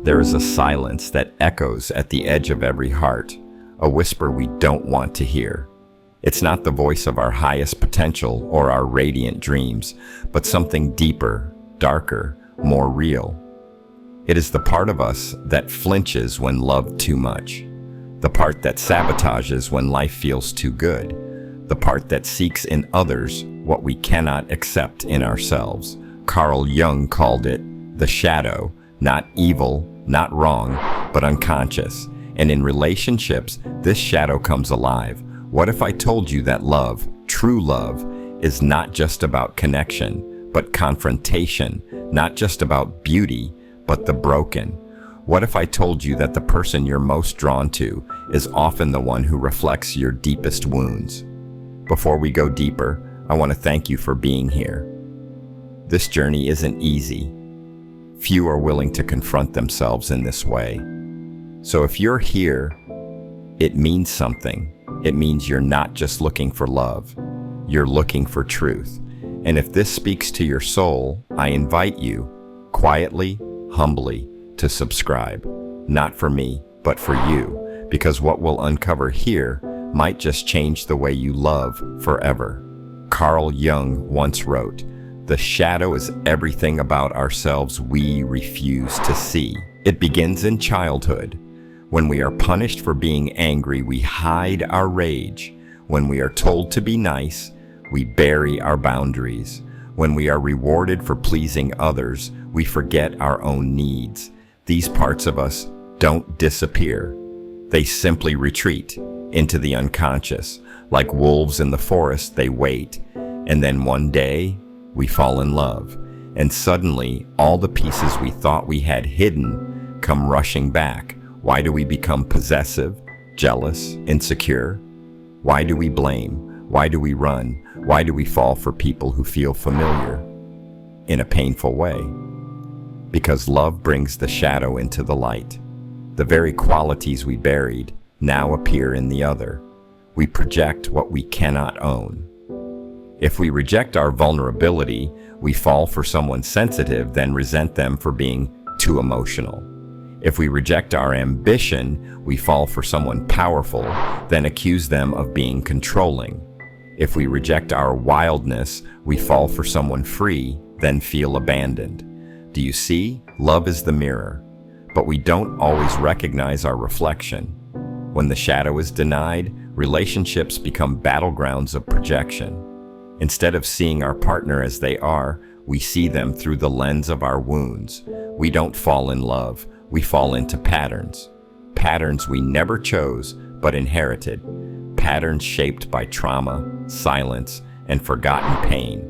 There is a silence that echoes at the edge of every heart, a whisper we don't want to hear. It's not the voice of our highest potential or our radiant dreams, but something deeper, darker, more real. It is the part of us that flinches when loved too much, the part that sabotages when life feels too good, the part that seeks in others what we cannot accept in ourselves. Carl Jung called it the shadow, not evil, not wrong, but unconscious. And in relationships, this shadow comes alive. What if I told you that love, true love, is not just about connection, but confrontation, not just about beauty, but the broken? What if I told you that the person you're most drawn to is often the one who reflects your deepest wounds? Before we go deeper, I want to thank you for being here. This journey isn't easy. Few are willing to confront themselves in this way. So if you're here, it means something. It means you're not just looking for love, you're looking for truth. And if this speaks to your soul, I invite you, quietly, humbly, to subscribe. Not for me, but for you, because what we'll uncover here might just change the way you love forever. Carl Jung once wrote, "The shadow is everything about ourselves we refuse to see." It begins in childhood. When we are punished for being angry, we hide our rage. When we are told to be nice, we bury our boundaries. When we are rewarded for pleasing others, we forget our own needs. These parts of us don't disappear. They simply retreat into the unconscious. Like wolves in the forest, they wait. And then one day, we fall in love. And suddenly, all the pieces we thought we had hidden come rushing back. Why do we become possessive, jealous, insecure? Why do we blame? Why do we run? Why do we fall for people who feel familiar in a painful way? Because love brings the shadow into the light. The very qualities we buried now appear in the other. We project what we cannot own. If we reject our vulnerability, we fall for someone sensitive, then resent them for being too emotional. If we reject our ambition, we fall for someone powerful, then accuse them of being controlling. If we reject our wildness, we fall for someone free, then feel abandoned. Do you see? Love is the mirror, but we don't always recognize our reflection. When the shadow is denied, relationships become battlegrounds of projection. Instead of seeing our partner as they are, we see them through the lens of our wounds. We don't fall in love. We fall into patterns. Patterns we never chose, but inherited. Patterns shaped by trauma, silence, and forgotten pain.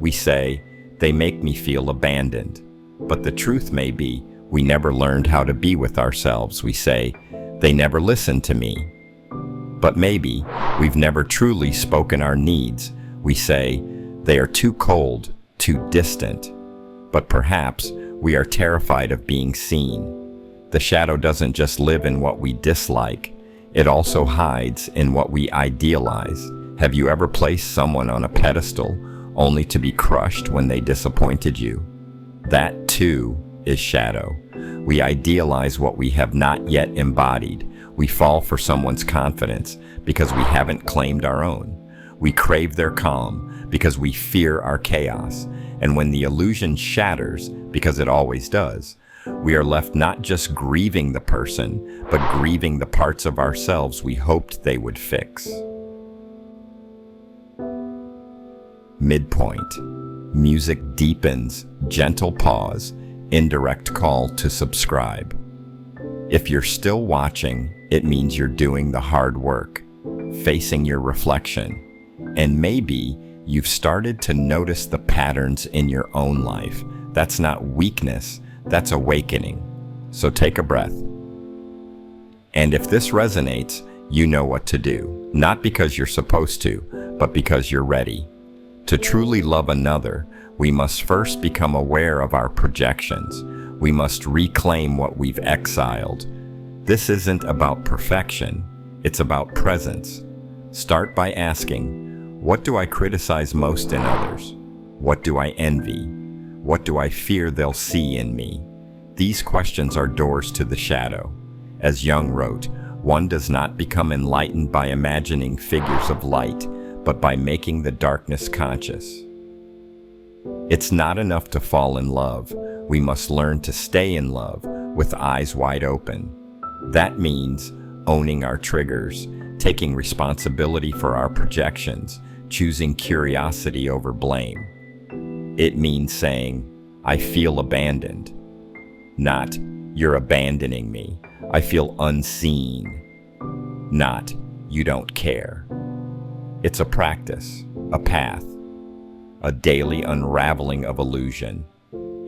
We say, they make me feel abandoned. But the truth may be, we never learned how to be with ourselves. We say, they never listened to me. But maybe, we've never truly spoken our needs. We say, they are too cold, too distant. But perhaps, we are terrified of being seen. The shadow doesn't just live in what we dislike, it also hides in what we idealize. Have you ever placed someone on a pedestal only to be crushed when they disappointed you? That too is shadow. We idealize what we have not yet embodied. We fall for someone's confidence because we haven't claimed our own. We crave their calm because we fear our chaos. And when the illusion shatters, because it always does, we are left not just grieving the person, but grieving the parts of ourselves we hoped they would fix. Midpoint. Music deepens, gentle pause, indirect call to subscribe. If you're still watching, it means you're doing the hard work, facing your reflection. And maybe you've started to notice the patterns in your own life. That's not weakness, that's awakening. So take a breath. And if this resonates, you know what to do. Not because you're supposed to, but because you're ready. To truly love another, we must first become aware of our projections. We must reclaim what we've exiled. This isn't about perfection, it's about presence. Start by asking, what do I criticize most in others? What do I envy? What do I fear they'll see in me? These questions are doors to the shadow. As Jung wrote, one does not become enlightened by imagining figures of light, but by making the darkness conscious. It's not enough to fall in love. We must learn to stay in love with eyes wide open. That means owning our triggers, taking responsibility for our projections, choosing curiosity over blame. It means saying, I feel abandoned. Not, you're abandoning me. I feel unseen. Not, you don't care. It's a practice, a path, a daily unraveling of illusion,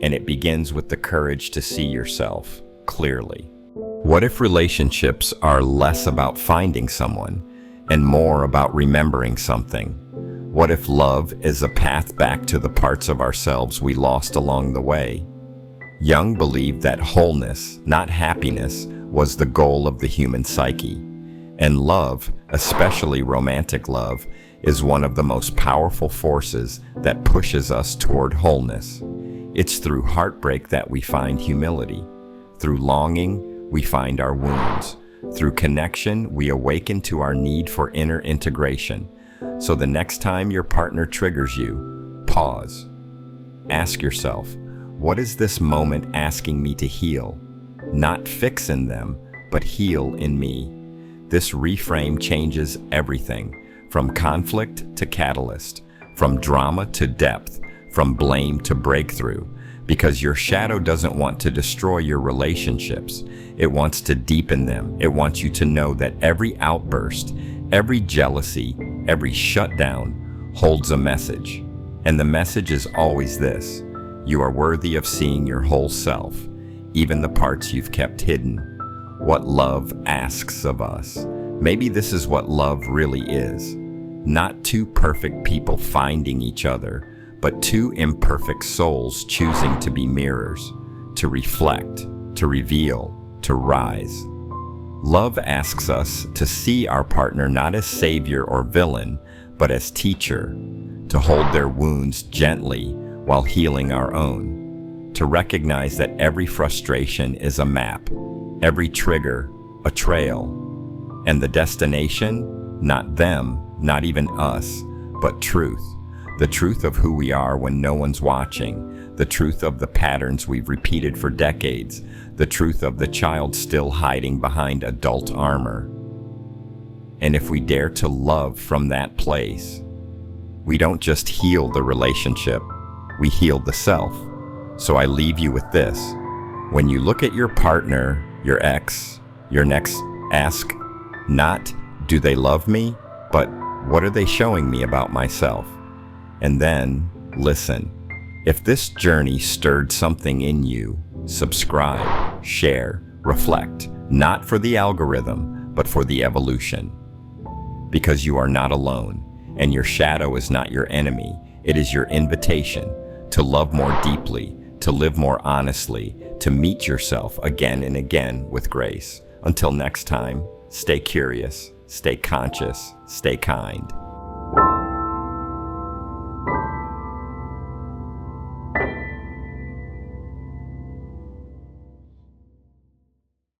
and it begins with the courage to see yourself clearly. What if relationships are less about finding someone and more about remembering something? What if love is a path back to the parts of ourselves we lost along the way? Jung believed that wholeness, not happiness, was the goal of the human psyche. And love, especially romantic love, is one of the most powerful forces that pushes us toward wholeness. It's through heartbreak that we find humility. Through longing, we find our wounds. Through connection, we awaken to our need for inner integration. So the next time your partner triggers you, pause. Ask yourself, what is this moment asking me to heal? Not fix in them, but heal in me. This reframe changes everything, from conflict to catalyst, from drama to depth, from blame to breakthrough, because your shadow doesn't want to destroy your relationships. It wants to deepen them. It wants you to know that every outburst, every jealousy, every shutdown holds a message. And the message is always this: you are worthy of seeing your whole self, even the parts you've kept hidden. What love asks of us. Maybe this is what love really is. Not two perfect people finding each other, but two imperfect souls choosing to be mirrors, to reflect, to reveal, to rise. Love asks us to see our partner not as savior or villain, but as teacher, to hold their wounds gently while healing our own, to recognize that every frustration is a map, every trigger a trail, and the destination, not them, not even us, but truth. The truth of who we are when no one's watching, the truth of the patterns we've repeated for decades, the truth of the child still hiding behind adult armor. And if we dare to love from that place, we don't just heal the relationship, we heal the self. So I leave you with this. When you look at your partner, your ex, your next, ask not, do they love me, but what are they showing me about myself? And then listen. If this journey stirred something in you, subscribe, share, reflect, not for the algorithm, but for the evolution. Because you are not alone, and your shadow is not your enemy. It is your invitation to love more deeply, to live more honestly, to meet yourself again and again with grace. Until next time, stay curious, stay conscious, stay kind.